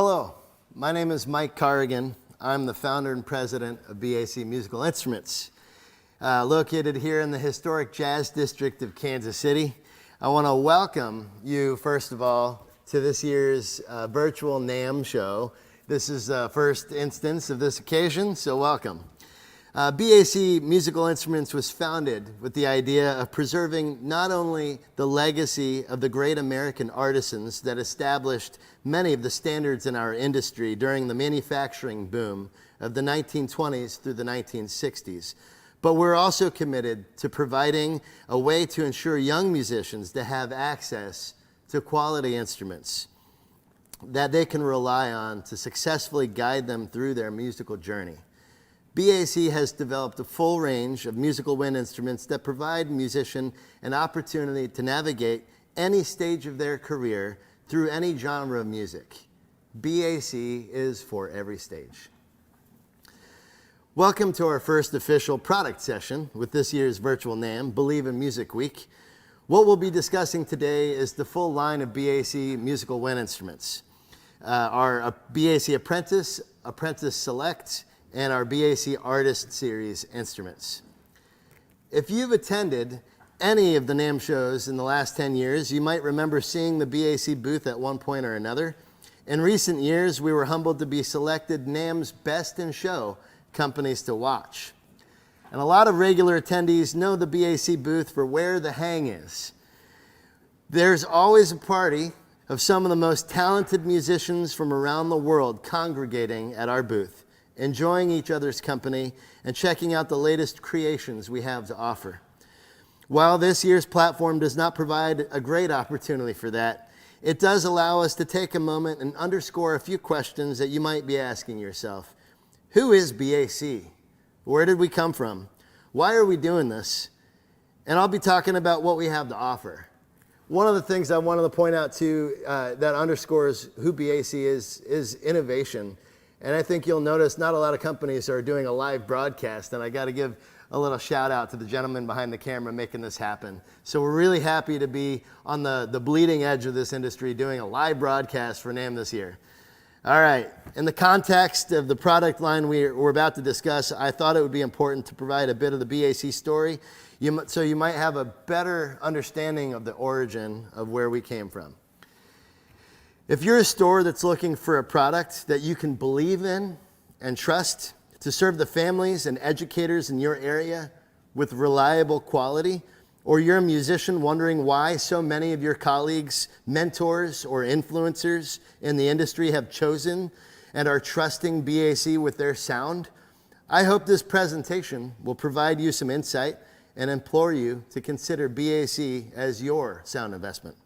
Hello, my name is Mike Corrigan. I'm the founder and president of B.A.C. Musical Instruments, located here in the historic Jazz District of Kansas City. I want to welcome you, first of all, to this year's virtual NAMM show. This is the first instance of this occasion, so welcome. B.A.C. Musical Instruments was founded with the idea of preserving not only the legacy of the great American artisans that established many of the standards in our industry during the manufacturing boom of the 1920s through the 1960s, but we're also committed to providing a way to ensure young musicians to have access to quality instruments that they can rely on to successfully guide them through their musical journey. B.A.C. has developed a full range of musical wind instruments that provide musician an opportunity to navigate any stage of their career through any genre of music. B.A.C. is for every stage. Welcome to our first official product session with this year's virtual NAMM, Believe in Music Week. What we'll be discussing today is the full line of B.A.C. musical wind instruments. Our B.A.C. Apprentice, Apprentice Select, and our B.A.C. Artist Series instruments. If you've attended any of the NAMM shows in the last 10 years, you might remember seeing the B.A.C. booth at one point or another. In recent years, we were humbled to be selected NAMM's Best in Show companies to watch. And a lot of regular attendees know the B.A.C. booth for where the hang is. There's always a party of some of the most talented musicians from around the world congregating at our booth, enjoying each other's company, and checking out the latest creations we have to offer. While this year's platform does not provide a great opportunity for that, it does allow us to take a moment and underscore a few questions that you might be asking yourself. Who is B.A.C.? Where did we come from? Why are we doing this? And I'll be talking about what we have to offer. One of the things I wanted to point out too that underscores who B.A.C. is innovation. And I think you'll notice not a lot of companies are doing a live broadcast, and I got to give a little shout out to the gentleman behind the camera making this happen. So we're really happy to be on the bleeding edge of this industry doing a live broadcast for NAMM this year. All right, in the context of the product line we're about to discuss, I thought it would be important to provide a bit of the B.A.C. story so you might have a better understanding of the origin of where we came from. If you're a store that's looking for a product that you can believe in and trust to serve the families and educators in your area with reliable quality, or you're a musician wondering why so many of your colleagues, mentors, or influencers in the industry have chosen and are trusting B.A.C. with their sound, I hope this presentation will provide you some insight and implore you to consider B.A.C. as your sound investment.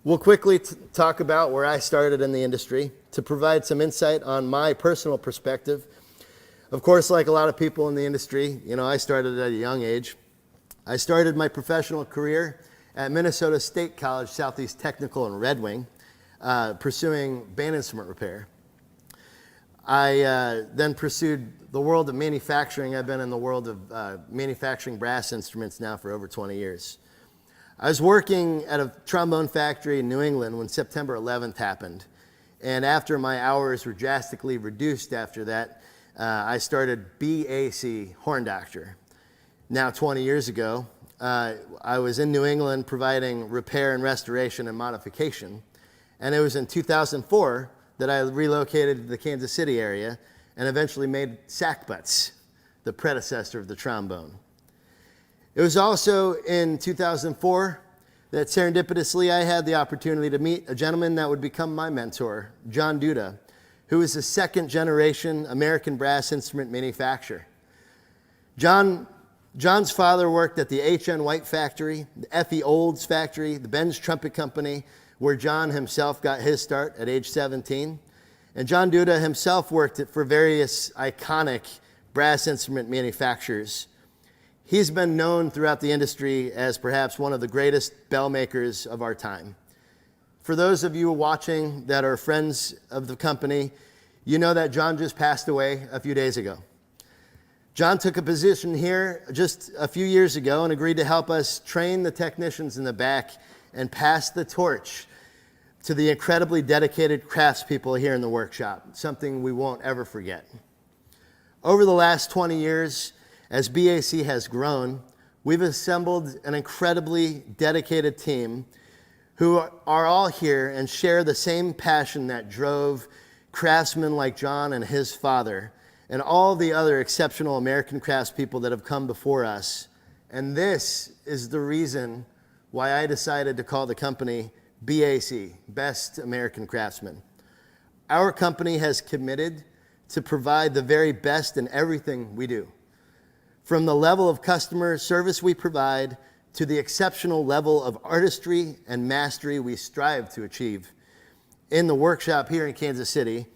We'll quickly talk about where I started in the industry to provide some insight on my personal perspective. Of course, like a lot of people in the industry, I started at a young age. I started my professional career at Minnesota State College Southeast Technical in Red Wing, pursuing band instrument repair. I then pursued the world of manufacturing. I've been in the world of manufacturing brass instruments now for over 20 years. I was working at a trombone factory in New England when September 11th happened. And after my hours were drastically reduced after that, I started B.A.C. Horn Doctor. Now 20 years ago, I was in New England providing repair and restoration and modification. And it was in 2004 that I relocated to the Kansas City area and eventually made sackbuts, the predecessor of the trombone. It was also in 2004 that serendipitously I had the opportunity to meet a gentleman that would become my mentor, John Duda, who is a second-generation American brass instrument manufacturer. John's father worked at the H.N. White factory, the F.E. Olds factory, the Benz Trumpet Company, where John himself got his start at age 17. And John Duda himself worked for various iconic brass instrument manufacturers. He's been known throughout the industry as perhaps one of the greatest bell makers of our time. For those of you watching that are friends of the company, you know that John just passed away a few days ago. John took a position here just a few years ago and agreed to help us train the technicians in the back and pass the torch to the incredibly dedicated craftspeople here in the workshop, something we won't ever forget. Over the last 20 years, as BAC has grown, we've assembled an incredibly dedicated team who are all here and share the same passion that drove craftsmen like John and his father and all the other exceptional American craftspeople that have come before us. And this is the reason why I decided to call the company BAC, Best American Craftsman. Our company has committed to provide the very best in everything we do. From the level of customer service we provide to the exceptional level of artistry and mastery we strive to achieve in the workshop here in Kansas City,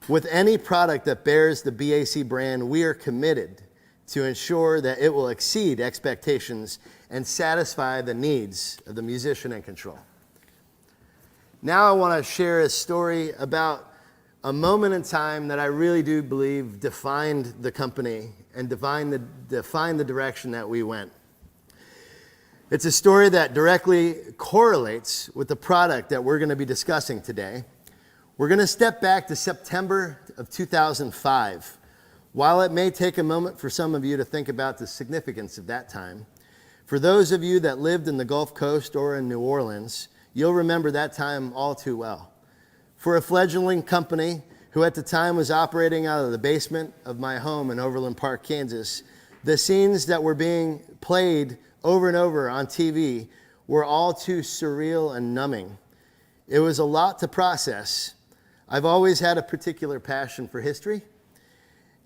with any product that bears the BAC brand, we are committed to ensure that it will exceed expectations and satisfy the needs of the musician in control. Now I want to share a story about a moment in time that I really do believe defined the company and defined the direction that we went. It's a story that directly correlates with the product that we're going to be discussing today. We're going to step back to September of 2005. While it may take a moment for some of you to think about the significance of that time, for those of you that lived in the Gulf Coast or in New Orleans, you'll remember that time all too well. For a fledgling company who at the time was operating out of the basement of my home in Overland Park, Kansas, the scenes that were being played over and over on TV were all too surreal and numbing. It was a lot to process. I've always had a particular passion for history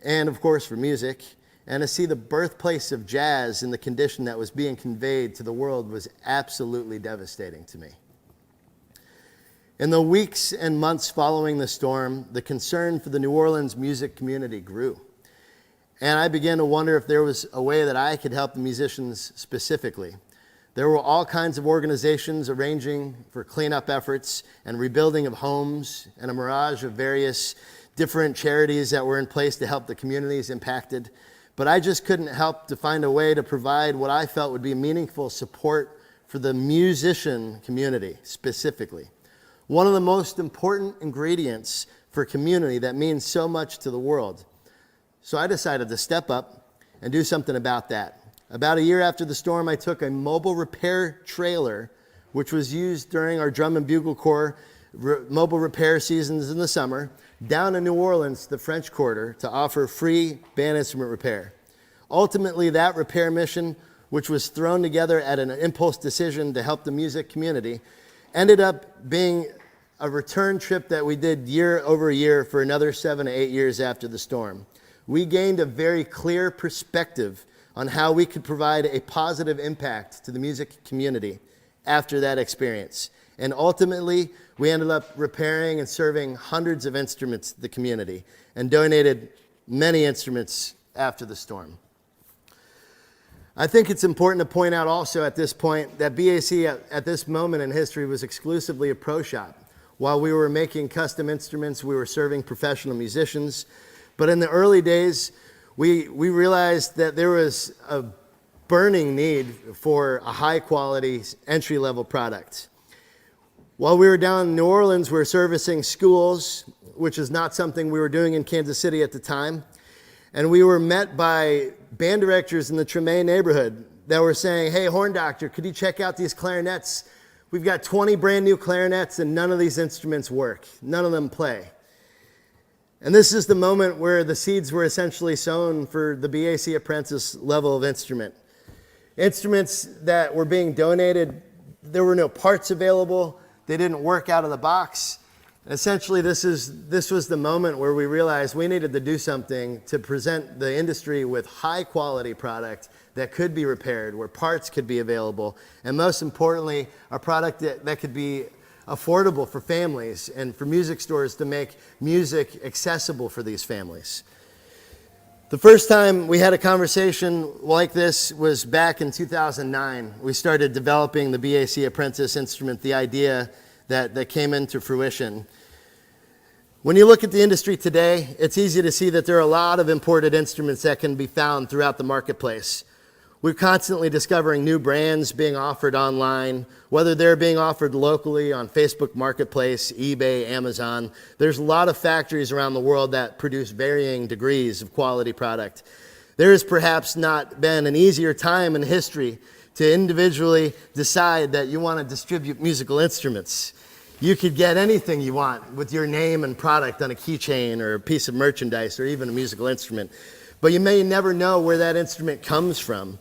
and, of course, for music, and to see the birthplace of jazz in the condition that was being conveyed to the world was absolutely devastating to me. In the weeks and months following the storm, the concern for the New Orleans music community grew. And I began to wonder if there was a way that I could help the musicians specifically. There were all kinds of organizations arranging for cleanup efforts and rebuilding of homes and a mirage of various different charities that were in place to help the communities impacted. But I just couldn't help to find a way to provide what I felt would be meaningful support for the musician community specifically. One of the most important ingredients for community that means so much to the world. So I decided to step up and do something about that. About a year after the storm, I took a mobile repair trailer, which was used during our drum and bugle corps mobile repair seasons in the summer, down in New Orleans, the French Quarter, to offer free band instrument repair. Ultimately, that repair mission, which was thrown together at an impulse decision to help the music community, ended up being a return trip that we did year over year for another 7 to 8 years after the storm. We gained a very clear perspective on how we could provide a positive impact to the music community after that experience. And ultimately, we ended up repairing and serving hundreds of instruments to the community and donated many instruments after the storm. I think it's important to point out also at this point that BAC at this moment in history was exclusively a pro shop. While we were making custom instruments, we were serving professional musicians. But in the early days, we realized that there was a burning need for a high-quality, entry-level product. While we were down in New Orleans, we were servicing schools, which is not something we were doing in Kansas City at the time. And we were met by band directors in the Tremaine neighborhood that were saying, "Hey, horn doctor, could you check out these clarinets? We've got 20 brand new clarinets and none of these instruments work. None of them play." And this is the moment where the seeds were essentially sown for the BAC Apprentice level of instrument. Instruments that were being donated, there were no parts available. They didn't work out of the box. Essentially, this was the moment where we realized we needed to do something to present the industry with high-quality product that could be repaired, where parts could be available, and most importantly, a product that could be affordable for families and for music stores to make music accessible for these families. The first time we had a conversation like this was back in 2009. We started developing the BAC Apprentice instrument, the idea that came into fruition. When you look at the industry today, it's easy to see that there are a lot of imported instruments that can be found throughout the marketplace. We're constantly discovering new brands being offered online, whether they're being offered locally on Facebook Marketplace, eBay, Amazon. There's a lot of factories around the world that produce varying degrees of quality product. There has perhaps not been an easier time in history to individually decide that you want to distribute musical instruments. You could get anything you want with your name and product on a keychain or a piece of merchandise or even a musical instrument. But you may never know where that instrument comes from.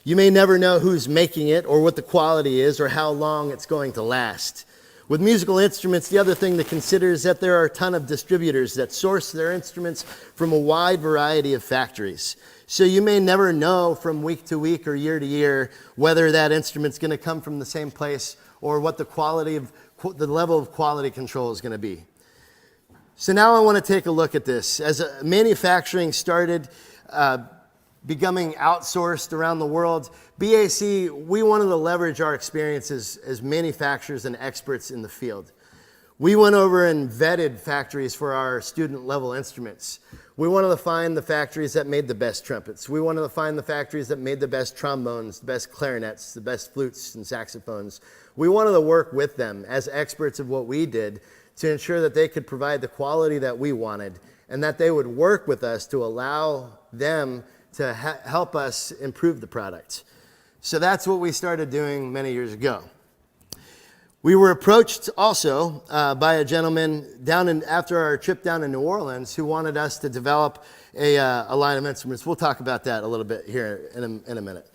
You may never know who's making it or what the quality is or how long it's going to last. With musical instruments, the other thing to consider is that there are a ton of distributors that source their instruments from a wide variety of factories. So you may never know from week to week or year to year whether that instrument's going to come from the same place or what the level of quality control is going to be. So now I want to take a look at this. As manufacturing started becoming outsourced around the world, B.A.C., we wanted to leverage our experiences as manufacturers and experts in the field. We went over and vetted factories for our student level instruments. We wanted to find the factories that made the best trumpets. We wanted to find the factories that made the best trombones, the best clarinets, the best flutes and saxophones. We wanted to work with them as experts of what we did to ensure that they could provide the quality that we wanted and that they would work with us to allow them to help us improve the product. So that's what we started doing many years ago. We were approached also by a gentleman after our trip down to New Orleans who wanted us to develop a line of instruments. We'll talk about that a little bit here in a minute.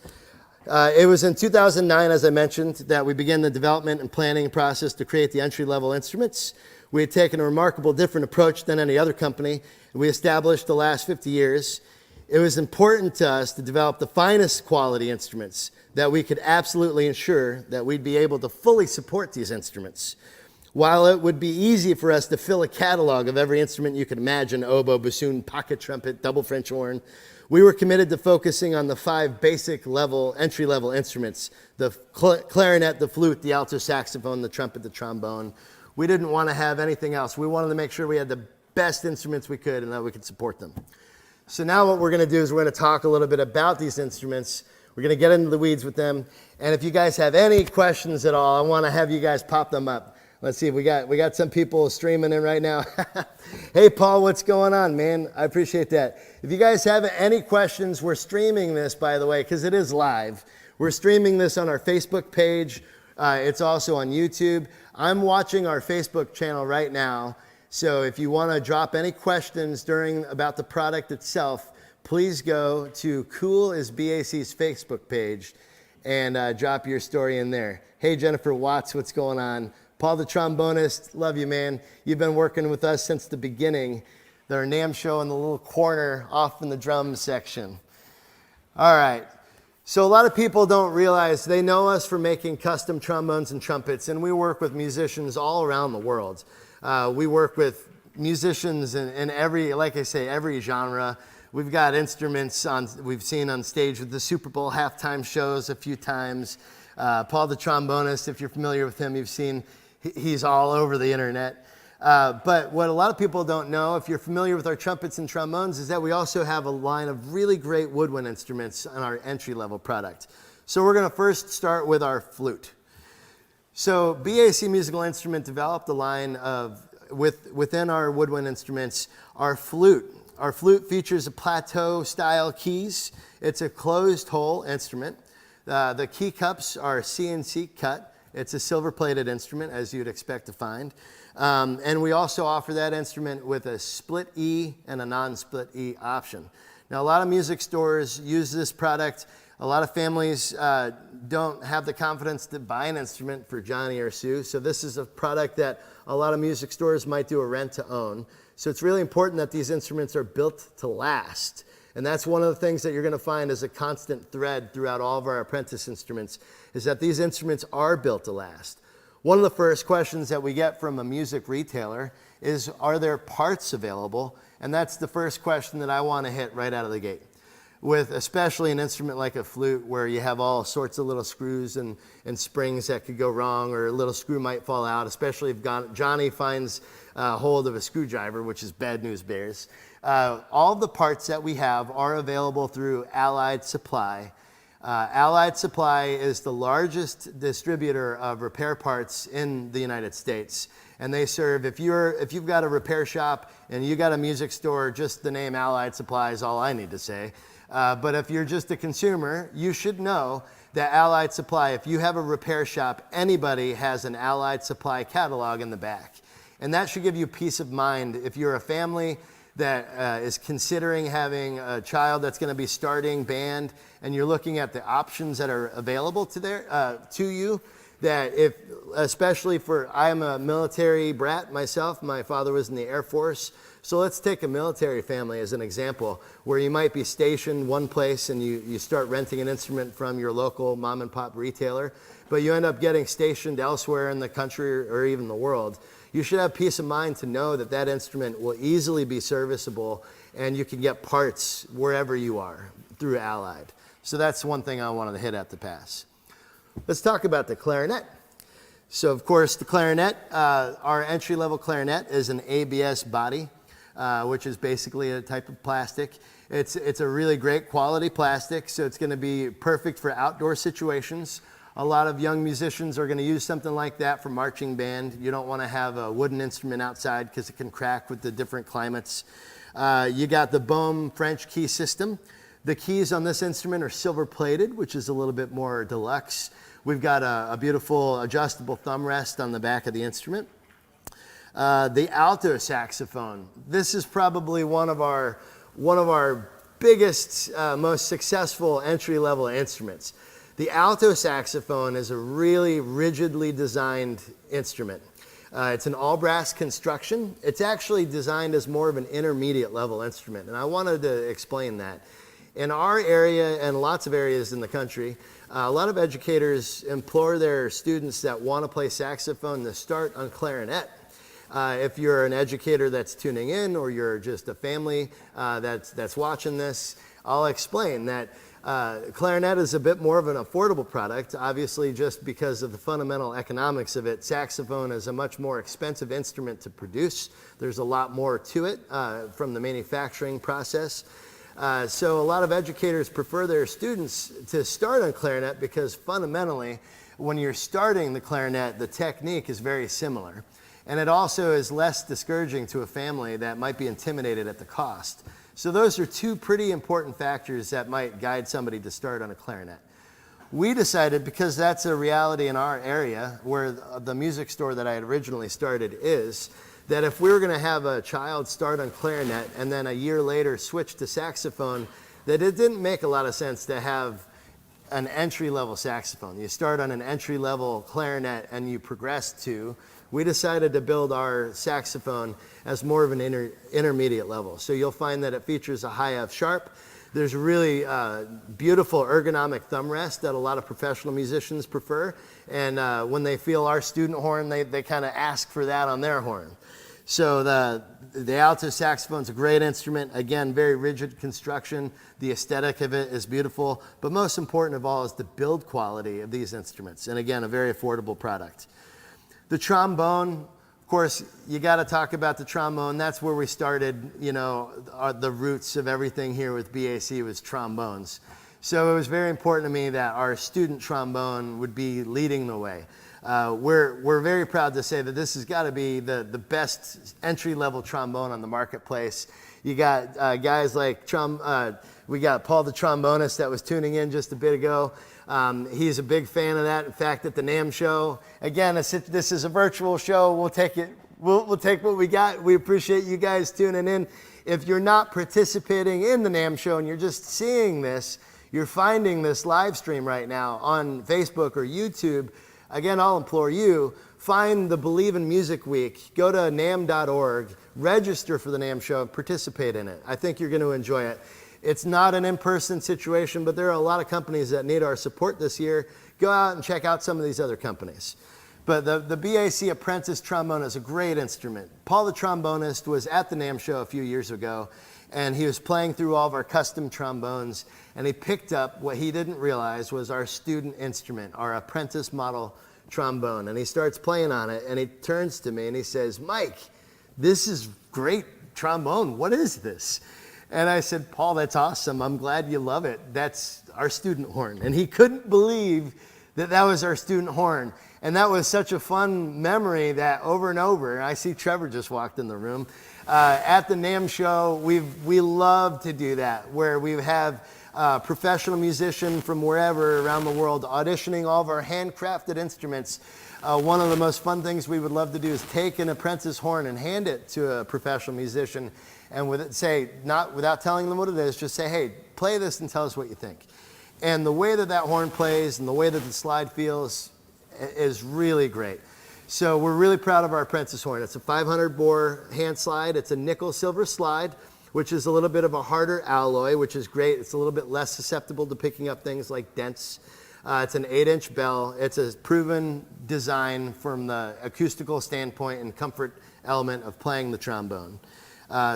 It was in 2009, as I mentioned, that we began the development and planning process to create the entry-level instruments. We had taken a remarkable different approach than any other company. We established the last 50 years. It was important to us to develop the finest quality instruments that we could absolutely ensure that we'd be able to fully support these instruments. While it would be easy for us to fill a catalog of every instrument you could imagine, oboe, bassoon, pocket trumpet, double French horn, we were committed to focusing on the 5 basic entry-level instruments: the clarinet, the flute, the alto saxophone, the trumpet, the trombone. We didn't want to have anything else. We wanted to make sure we had the best instruments we could and that we could support them. So now what we're going to do is we're going to talk a little bit about these instruments. We're going to get into the weeds with them. And if you guys have any questions at all, I want to have you guys pop them up. Let's see, we got some people streaming in right now. Hey, Paul, what's going on, man? I appreciate that. If you guys have any questions, we're streaming this, by the way, because it is live. We're streaming this on our Facebook page. It's also on YouTube. I'm watching our Facebook channel right now. So if you want to drop any questions about the product itself, please go to Cool is BAC's Facebook page and drop your story in there. Hey, Jennifer Watts, what's going on? Paul the trombonist, love you, man. You've been working with us since the beginning. Our NAMM show in the little corner off in the drums section. All right. So a lot of people don't realize, they know us for making custom trombones and trumpets, and we work with musicians all around the world. We work with musicians in every, like I say, every genre. We've got instruments we've seen on stage with the Super Bowl halftime shows a few times. Paul the trombonist, if you're familiar with him, you've seen he's all over the internet. But what a lot of people don't know, if you're familiar with our trumpets and trombones, is that we also have a line of really great woodwind instruments on our entry-level product. So we're going to first start with our flute. So B.A.C. Musical Instrument developed a line within our woodwind instruments, our flute. Our flute features a plateau-style keys. It's a closed-hole instrument. The key cups are CNC cut. It's a silver-plated instrument, as you'd expect to find. And we also offer that instrument with a split E and a non-split E option. Now, a lot of music stores use this product. A lot of families don't have the confidence to buy an instrument for Johnny or Sue. So this is a product that a lot of music stores might do a rent-to-own. So it's really important that these instruments are built to last. And that's one of the things that you're going to find as a constant thread throughout all of our apprentice instruments, is that these instruments are built to last. One of the first questions that we get from a music retailer is, are there parts available? And that's the first question that I want to hit right out of the gate. With especially an instrument like a flute, where you have all sorts of little screws and springs that could go wrong, or a little screw might fall out, especially if Johnny finds hold of a screwdriver, which is bad news bears. All the parts that we have are available through Allied Supply. Allied Supply is the largest distributor of repair parts in the United States. And they serve, if you've got a repair shop and you got a music store, just the name Allied Supply is all I need to say. But if you're just a consumer, you should know that Allied Supply, if you have a repair shop, anybody has an Allied Supply catalog in the back. And that should give you peace of mind if you're a family that is considering having a child that's going to be starting band, and you're looking at the options that are available to you. That if, especially for, I'm a military brat myself. My father was in the Air Force. So let's take a military family as an example, where you might be stationed one place and you start renting an instrument from your local mom and pop retailer, but you end up getting stationed elsewhere in the country or even the world. You should have peace of mind to know that that instrument will easily be serviceable and you can get parts wherever you are through Allied. So that's one thing I wanted to hit at the pass. Let's talk about the clarinet. So of course the clarinet, our entry-level clarinet is an ABS body, which is basically a type of plastic. It's a really great quality plastic, so it's going to be perfect for outdoor situations. A lot of young musicians are going to use something like that for marching band. You don't want to have a wooden instrument outside because it can crack with the different climates. You got the Bohm French key system. The keys on this instrument are silver plated, which is a little bit more deluxe. We've got a beautiful adjustable thumb rest on the back of the instrument. The alto saxophone. This is probably one of our biggest, most successful entry-level instruments. The alto saxophone is a really rigidly designed instrument. It's an all-brass construction. It's actually designed as more of an intermediate level instrument, and I wanted to explain that. In our area and lots of areas in the country, a lot of educators implore their students that want to play saxophone to start on clarinet. If you're an educator that's tuning in, or you're just a family that's watching this, I'll explain that clarinet is a bit more of an affordable product, obviously just because of the fundamental economics of it. Saxophone is a much more expensive instrument to produce. There's a lot more to it from the manufacturing process. So a lot of educators prefer their students to start on clarinet because fundamentally, when you're starting the clarinet, the technique is very similar. And it also is less discouraging to a family that might be intimidated at the cost. So those are two pretty important factors that might guide somebody to start on a clarinet. We decided, because that's a reality in our area, where the music store that I had originally started is, that if we were going to have a child start on clarinet and then a year later switch to saxophone, that it didn't make a lot of sense to have an entry-level saxophone. You start on an entry-level clarinet and you progress to. We decided to build our saxophone as more of an intermediate level. So you'll find that it features a high F sharp. There's a really beautiful ergonomic thumb rest that a lot of professional musicians prefer. And when they feel our student horn, they kind of ask for that on their horn. So the alto saxophone is a great instrument. Again, very rigid construction. The aesthetic of it is beautiful. But most important of all is the build quality of these instruments. And again, a very affordable product. The trombone, of course, you got to talk about the trombone. That's where we started, you know, the roots of everything here with B.A.C. was trombones. So it was very important to me that our student trombone would be leading the way. We're very proud to say that this has got to be the best entry-level trombone on the marketplace. You got guys like, we got Paul the trombonist that was tuning in just a bit ago. He's a big fan of that. In fact, at the NAMM show, again, this is a virtual show. We'll take it. We'll take what we got. We appreciate you guys tuning in. If you're not participating in the NAMM show and you're just seeing this, you're finding this live stream right now on Facebook or YouTube. Again, I'll implore you, find the Believe in Music Week. Go to NAMM.org, register for the NAMM show, and participate in it. I think you're going to enjoy it. It's not an in-person situation, but there are a lot of companies that need our support this year. Go out and check out some of these other companies. But the B.A.C. Apprentice trombone is a great instrument. Paul the trombonist was at the NAMM show a few years ago, and he was playing through all of our custom trombones, and he picked up what he didn't realize was our student instrument, our apprentice model trombone. And he starts playing on it, and he turns to me and he says, "Mike, this is great trombone. What is this?" And I said, Paul, that's awesome. I'm glad you love it. That's our student horn. And he couldn't believe that that was our student horn. And that was such a fun memory that over and over, I see Trevor just walked in the room. At the NAMM show, we love to do that, where we have professional musician from wherever around the world auditioning all of our handcrafted instruments. One of the most fun things we would love to do is take an apprentice horn and hand it to a professional musician and with it say, not without telling them what it is, just say, hey, play this and tell us what you think. And the way that that horn plays and the way that the slide feels is really great. So we're really proud of our apprentice horn. It's a 500 bore hand slide. It's a nickel silver slide, which is a little bit of a harder alloy, which is great. It's a little bit less susceptible to picking up things like dents. It's an 8-inch bell. It's a proven design from the acoustical standpoint and comfort element of playing the trombone.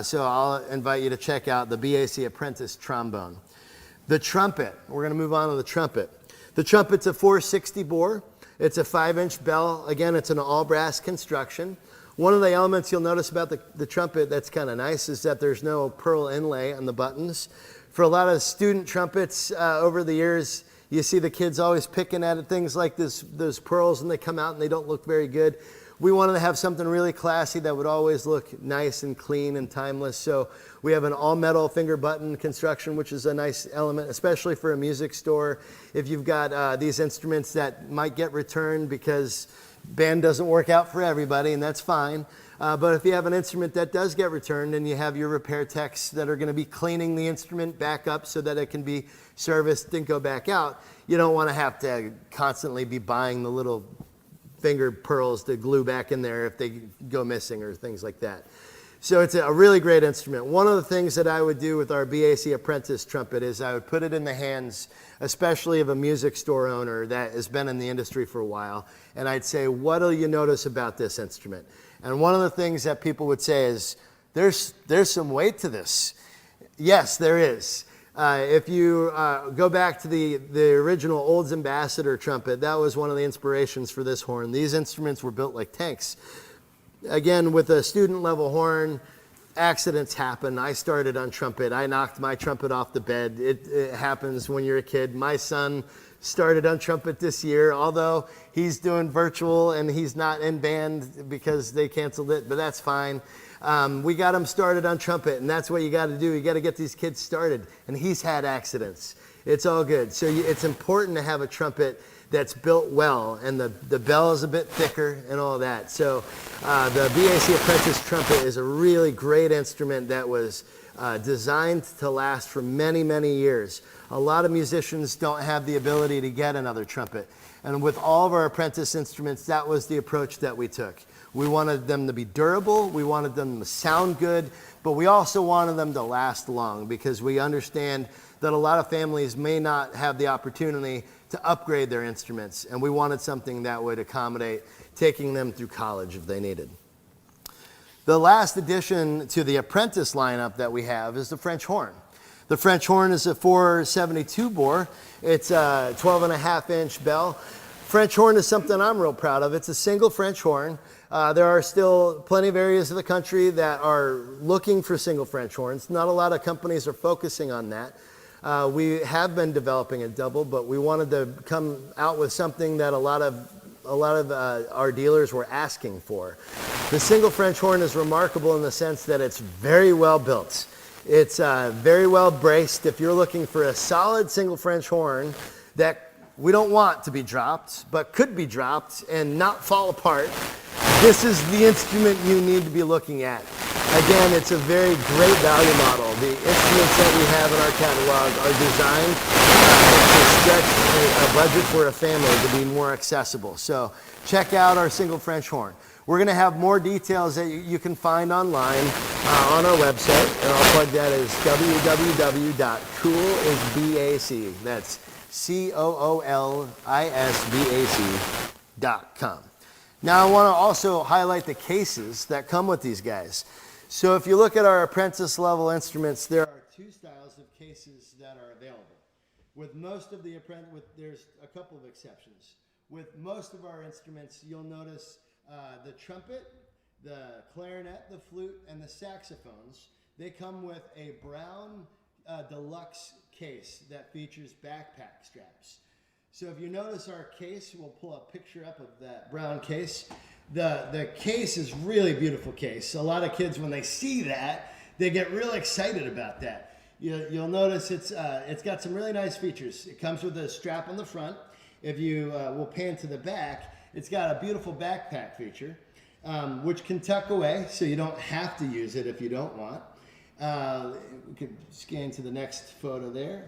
So I'll invite you to check out the B.A.C. Apprentice trombone. The trumpet, we're going to move on to the trumpet. The trumpet's a 460 bore. It's a 5-inch bell. Again, it's an all brass construction. One of the elements you'll notice about the trumpet that's kind of nice is that there's no pearl inlay on the buttons. For a lot of student trumpets over the years, you see the kids always picking at it, things like those pearls, and they come out and they don't look very good. We wanted to have something really classy that would always look nice and clean and timeless. So we have an all-metal finger button construction, which is a nice element, especially for a music store. If you've got these instruments that might get returned because band doesn't work out for everybody, and that's fine. But if you have an instrument that does get returned and you have your repair techs that are going to be cleaning the instrument back up so that it can be serviced and go back out, you don't want to have to constantly be buying the little finger pearls to glue back in there if they go missing or things like that. So it's a really great instrument. One of the things that I would do with our B.A.C. Apprentice trumpet is I would put it in the hands, especially of a music store owner that has been in the industry for a while, and I'd say, what do you notice about this instrument? And one of the things that people would say is, there's some weight to this. Yes, there is. If you go back to the original Olds Ambassador trumpet, that was one of the inspirations for this horn. These instruments were built like tanks. Again, with a student level horn, accidents happen. I started on trumpet. I knocked my trumpet off the bed. It happens when you're a kid. My son started on trumpet this year, although he's doing virtual and he's not in band because they canceled it, but that's fine. We got him started on trumpet, and that's what you got to do. You got to get these kids started, and he's had accidents. It's all good. So it's important to have a trumpet that's built well, and the bell is a bit thicker and all that. So the B.A.C. Apprentice trumpet is a really great instrument that was designed to last for many, many years. A lot of musicians don't have the ability to get another trumpet. And with all of our apprentice instruments, that was the approach that we took. We wanted them to be durable, we wanted them to sound good, but we also wanted them to last long because we understand that a lot of families may not have the opportunity to upgrade their instruments, and we wanted something that would accommodate taking them through college if they needed. The last addition to the apprentice lineup that we have is the French horn. The French horn is a 472 bore. It's a 12.5-inch bell. French horn is something I'm real proud of. It's a single French horn. There are still plenty of areas of the country that are looking for single French horns. Not a lot of companies are focusing on that. We have been developing a double, but we wanted to come out with something that a lot of our dealers were asking for. The single French horn is remarkable in the sense that it's very well built. It's very well braced. If you're looking for a solid single French horn that we don't want to be dropped, but could be dropped and not fall apart, this is the instrument you need to be looking at. Again, it's a very great value model. The instruments that we have in our catalog are designed to stretch a budget for a family to be more accessible. So check out our single French horn. We're going to have more details that you can find online on our website, and I'll plug that as www.coolisbac. That's COOLISBAC.com. Now I want to also highlight the cases that come with these guys. So if you look at our apprentice level instruments, there are two styles of cases that are available. With most of the there's a couple of exceptions. With most of our instruments, you'll notice the trumpet, the clarinet, the flute, and the saxophones. They come with a brown deluxe case that features backpack straps. So if you notice our case, we'll pull a picture up of that brown case. The case is really beautiful case. A lot of kids, when they see that, they get real excited about that. You'll notice it's got some really nice features. It comes with a strap on the front. If you will pan to the back, it's got a beautiful backpack feature, which can tuck away, so you don't have to use it if you don't want. We could scan to the next photo there,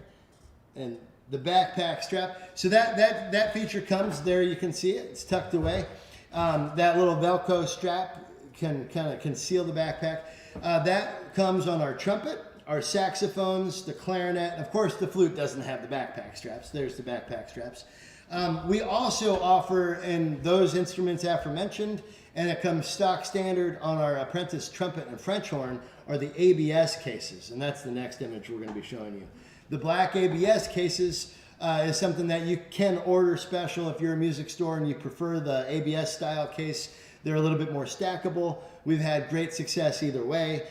and the backpack strap. So that feature comes there. You can see it. It's tucked away. That little Velcro strap can kind of conceal the backpack. That comes on our trumpet, our saxophones, the clarinet. Of course, the flute doesn't have the backpack straps. There's the backpack straps. We also offer in those instruments aforementioned, and it comes stock standard on our Apprentice trumpet and French horn, are the ABS cases, and that's the next image we're going to be showing you. The black ABS cases is something that you can order special if you're a music store and you prefer the ABS style case. They're a little bit more stackable. We've had great success either way.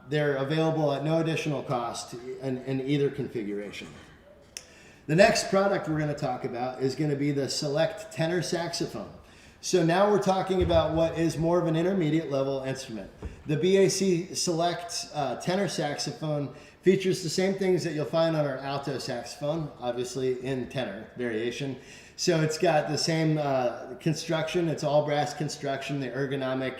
They're available at no additional cost in either configuration. The next product we're going to talk about is going to be the Select tenor saxophone. So now we're talking about what is more of an intermediate level instrument. The B.A.C. Select tenor saxophone features the same things that you'll find on our alto saxophone, obviously in tenor variation. So it's got the same construction. It's all brass construction, the ergonomic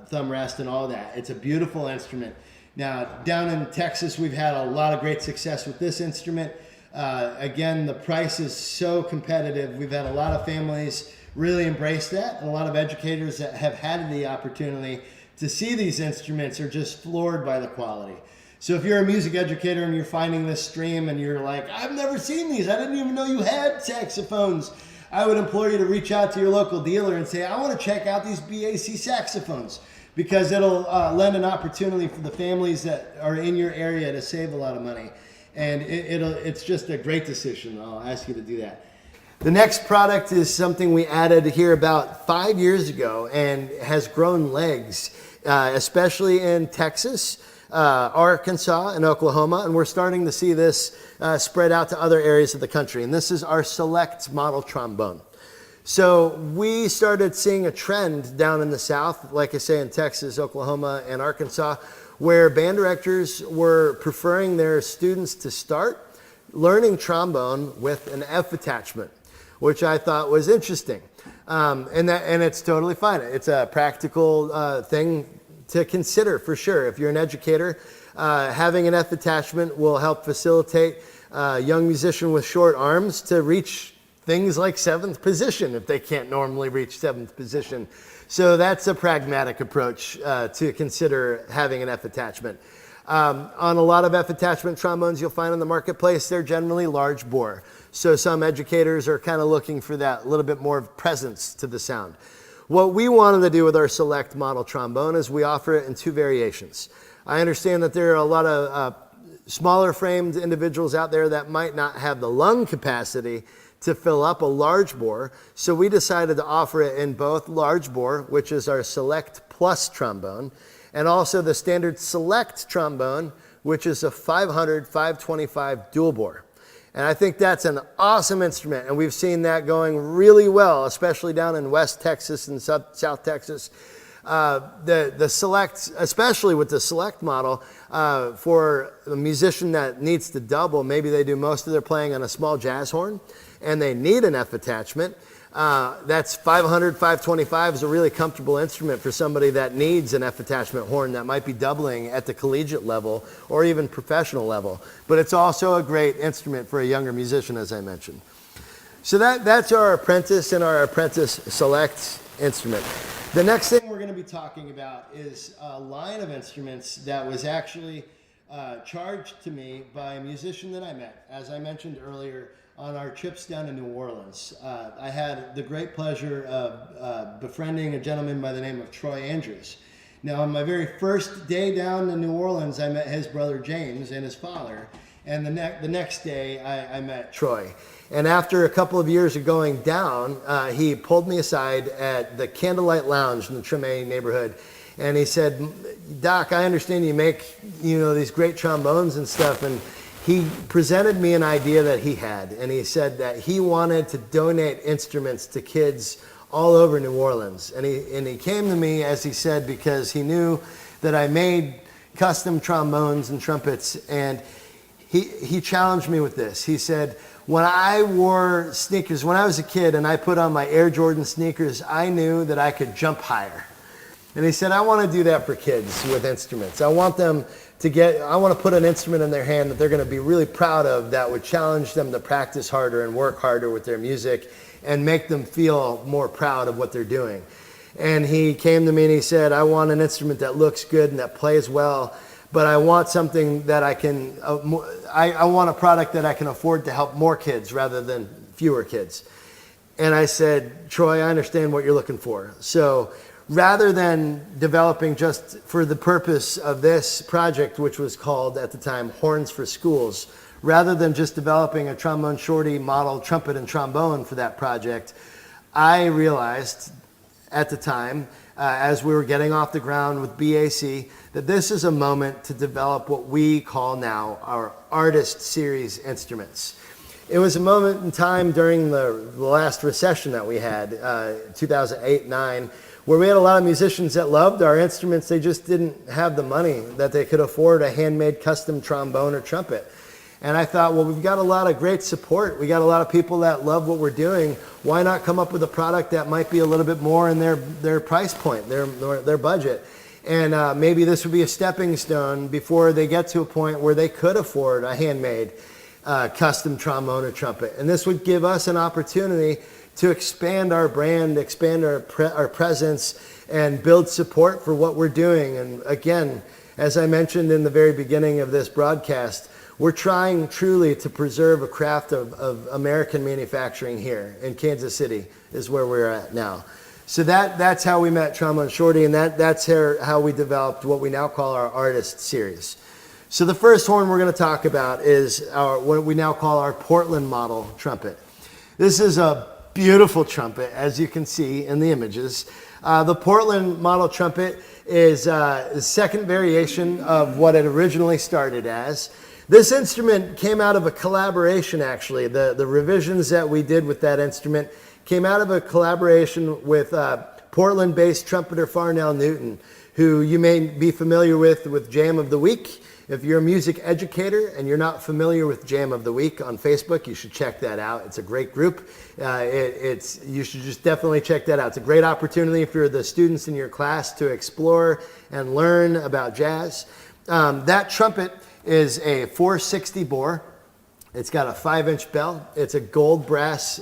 thumb rest and all that. It's a beautiful instrument. Now, down in Texas, we've had a lot of great success with this instrument. Again, the price is so competitive. We've had a lot of families really embrace that, and a lot of educators that have had the opportunity to see these instruments are just floored by the quality. So if you're a music educator and you're finding this stream and you're like, I've never seen these, I didn't even know you had saxophones, I would implore you to reach out to your local dealer and say, I want to check out these BAC saxophones, because it'll lend an opportunity for the families that are in your area to save a lot of money. And it's just a great decision. I'll ask you to do that. The next product is something we added here about 5 years ago and has grown legs, especially in Texas, Arkansas, and Oklahoma. And we're starting to see this spread out to other areas of the country. And this is our Select model trombone. So we started seeing a trend down in the South, like I say, in Texas, Oklahoma, and Arkansas, where band directors were preferring their students to start learning trombone with an F attachment, which I thought was interesting. And it's totally fine. It's a practical thing to consider for sure. If you're an educator, having an F attachment will help facilitate a young musician with short arms to reach things like 7th position if they can't normally reach 7th position. So that's a pragmatic approach to consider having an F attachment. On a lot of F attachment trombones you'll find in the marketplace, they're generally large bore. So some educators are kind of looking for that little bit more presence to the sound. What we wanted to do with our Select model trombone is we offer it in 2 variations. I understand that there are a lot of smaller framed individuals out there that might not have the lung capacity to fill up a large bore, so we decided to offer it in both large bore, which is our Select Plus trombone, and also the standard Select trombone, which is a 500/525 dual bore. And I think that's an awesome instrument, and we've seen that going really well, especially down in West Texas and South Texas. The Select, especially with the Select model, for a musician that needs to double, maybe they do most of their playing on a small jazz horn, and they need an F attachment. That's 500/525 is a really comfortable instrument for somebody that needs an F attachment horn that might be doubling at the collegiate level or even professional level. But it's also a great instrument for a younger musician, as I mentioned. So that's our Apprentice and our Apprentice Select instrument. The next thing we're going to be talking about is a line of instruments that was actually charged to me by a musician that I met, as I mentioned earlier, on our trips down to New Orleans. I had the great pleasure of befriending a gentleman by the name of Troy Andrews. Now, on my very first day down to New Orleans, I met his brother James and his father, and the next day I met Troy. And after a couple of years of going down, he pulled me aside at the Candlelight Lounge in the Treme neighborhood, And he said, Doc, I understand you make, these great trombones and stuff. And he presented me an idea that he had. And he said that he wanted to donate instruments to kids all over New Orleans. And he came to me, as he said, because he knew that I made custom trombones and trumpets. And he challenged me with this. He said, when I wore sneakers, when I was a kid and I put on my Air Jordan sneakers, I knew that I could jump higher. And he said, I want to do that for kids with instruments. I want to put an instrument in their hand that they're going to be really proud of, that would challenge them to practice harder and work harder with their music and make them feel more proud of what they're doing. And he came to me and he said, I want an instrument that looks good and that plays well, but I want something that I want a product that I can afford to help more kids rather than fewer kids. And I said, Troy, I understand what you're looking for. So rather than developing just for the purpose of this project, which was called at the time Horns for Schools, rather than just developing a trombone shorty model trumpet and trombone for that project, I realized at the time, as we were getting off the ground with B.A.C., that this is a moment to develop what we call now our Artist Series instruments. It was a moment in time during the last recession that we had, 2008-9, where we had a lot of musicians that loved our instruments. They just didn't have the money that they could afford a handmade custom trombone or trumpet. And I thought, well, we've got a lot of great support. We got a lot of people that love what we're doing. Why not come up with a product that might be a little bit more in their price point, their budget? And maybe this would be a stepping stone before they get to a point where they could afford a handmade custom trombone or trumpet. And this would give us an opportunity to expand our brand, expand our presence, and build support for what we're doing. And again, as I mentioned in the very beginning of this broadcast, we're trying truly to preserve a craft of American manufacturing here in Kansas City is where we're at now. So that's how we met Trombone Shorty, and that's how we developed what we now call our Artist Series. So the first horn we're going to talk about is what we now call our Portland model trumpet. This is a beautiful trumpet, as you can see in the images. The Portland model trumpet is the second variation of what it originally started as. This instrument came out of a collaboration, actually. The revisions that we did with that instrument came out of a collaboration with Portland-based trumpeter Farnell Newton, who you may be familiar with Jam of the Week. If you're a music educator and you're not familiar with Jam of the Week on Facebook, you should check that out. It's a great group. You should just definitely check that out. It's a great opportunity for the students in your class to explore and learn about jazz. That trumpet is a 460 bore. It's got a 5-inch bell. It's a gold brass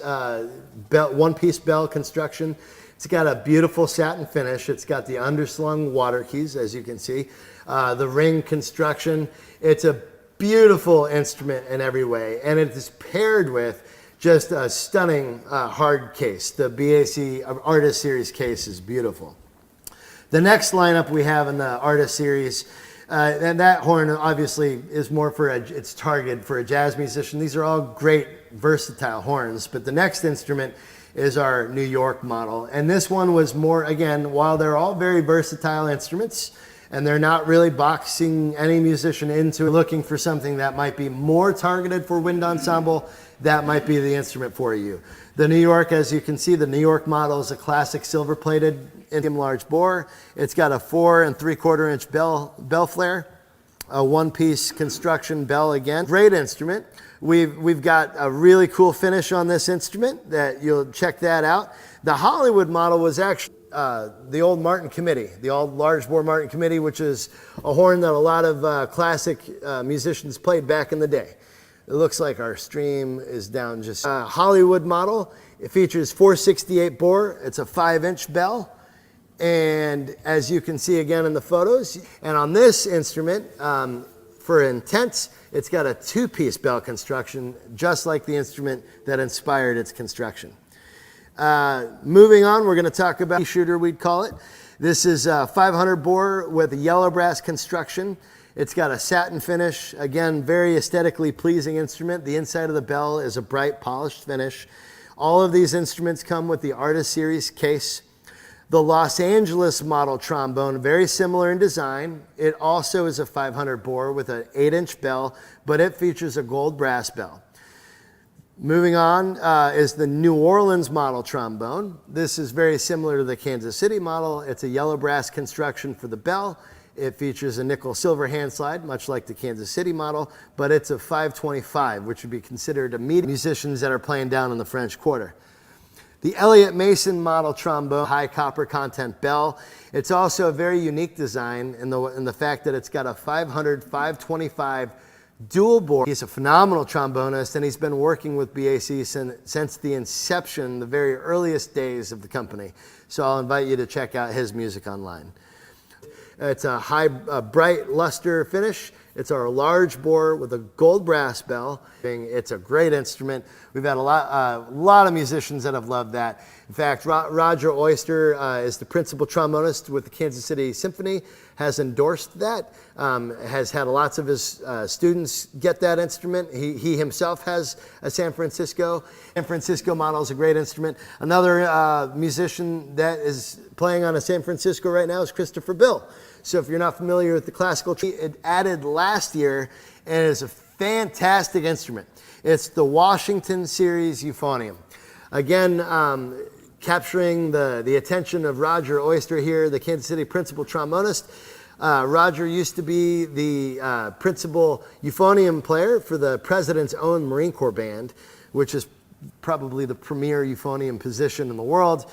one-piece bell construction. It's got a beautiful satin finish. It's got the underslung water keys, as you can see. The ring construction. It's a beautiful instrument in every way, and it is paired with just a stunning hard case. The B.A.C. Artist Series case is beautiful. The next lineup we have in the Artist Series, and that horn obviously is more it's targeted for a jazz musician. These are all great versatile horns, but the next instrument is our New York model. And this one was more, again, while they're all very versatile instruments, and they're not really boxing any musician into looking for something that might be more targeted for wind ensemble, that might be the instrument for you. The New York, as you can see, the New York model is a classic silver-plated large bore. It's got a 4 3/4 inch bell flare, a one-piece construction bell again. Great instrument. We've got a really cool finish on this instrument that you'll check that out. The Hollywood model was actually the old Martin Committee, the old large bore Martin Committee, which is a horn that a lot of classic musicians played back in the day. It looks like our stream is down just. Hollywood model, it features 468 bore. It's a 5-inch bell. And as you can see again in the photos, and on this instrument, for Intense, it's got a 2-piece bell construction, just like the instrument that inspired its construction. Moving on, we're going to talk about shooter, we'd call it. This is a 500 bore with a yellow brass construction. It's got a satin finish. Again, very aesthetically pleasing instrument. The inside of the bell is a bright polished finish. All of these instruments come with the Artist Series case. The Los Angeles model trombone, very similar in design. It also is a 500 bore with an 8-inch bell, but it features a gold brass bell. Moving on is the New Orleans model trombone. This is very similar to the Kansas City model. It's a yellow brass construction for the bell. It features a nickel silver hand slide, much like the Kansas City model, but it's a 525, which would be considered a medium musicians that are playing down in the French Quarter. The Elliott Mason model trombone, high copper content bell. It's also a very unique design in the fact that it's got a 500, 525 dual bore. He's a phenomenal trombonist, and he's been working with B.A.C. since the inception, the very earliest days of the company. So I'll invite you to check out his music online. It's a high, bright luster finish. It's our large bore with a gold brass bell. It's a great instrument. We've had a lot of musicians that have loved that. In fact, Roger Oyster is the principal trombonist with the Kansas City Symphony, has endorsed that, has had lots of his students get that instrument. He himself has a San Francisco model is a great instrument. Another musician that is playing on a San Francisco right now is Christopher Bill. So if you're not familiar with the classical tree, it added last year, and it is a fantastic instrument. It's the Washington Series euphonium. Again, capturing the attention of Roger Oyster here, the Kansas City principal trombonist. Roger used to be the principal euphonium player for the President's Own Marine Corps Band, which is probably the premier euphonium position in the world.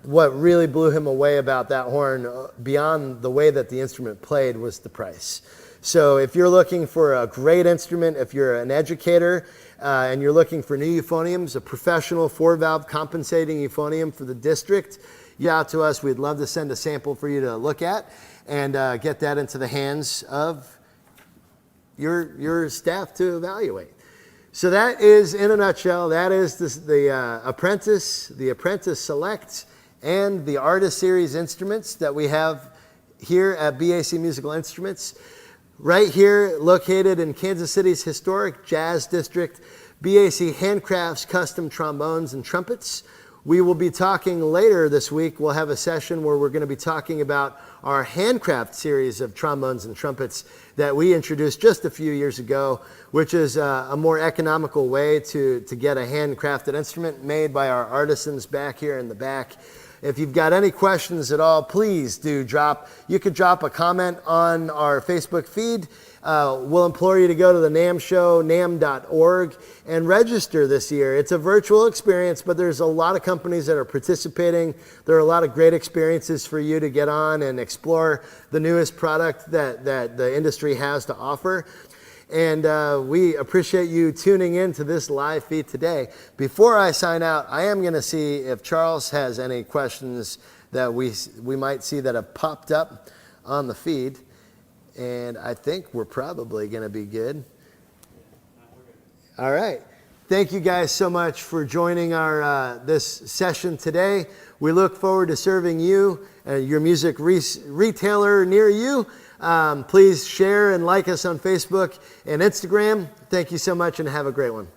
What really blew him away about that horn, beyond the way that the instrument played, was the price. So if you're looking for a great instrument, if you're an educator and you're looking for new euphoniums, a professional 4-valve compensating euphonium for the district, get out to us. We'd love to send a sample for you to look at and get that into the hands of your staff to evaluate. So that is, in a nutshell, that is the Apprentice Select, and the Artist Series instruments that we have here at B.A.C. Musical Instruments. Right here, located in Kansas City's historic jazz district, B.A.C. handcrafts custom trombones and trumpets. We will be talking later this week. We'll have a session where we're going to be talking about our handcraft series of trombones and trumpets that we introduced just a few years ago, which is a more economical way to get a handcrafted instrument made by our artisans back here in the back. If you've got any questions at all, please do you could drop a comment on our Facebook feed. We'll implore you to go to the NAMM show, namm.org, and register this year. It's a virtual experience, but there's a lot of companies that are participating. There are a lot of great experiences for you to get on and explore the newest product that the industry has to offer. And we appreciate you tuning in to this live feed today. Before I sign out, I am going to see if Charles has any questions that we might see that have popped up on the feed. And I think we're probably going to be good. All right. Thank you guys so much for joining our this session today. We look forward to serving you, your music retailer near you. Please share and like us on Facebook and Instagram. Thank you so much, and have a great one.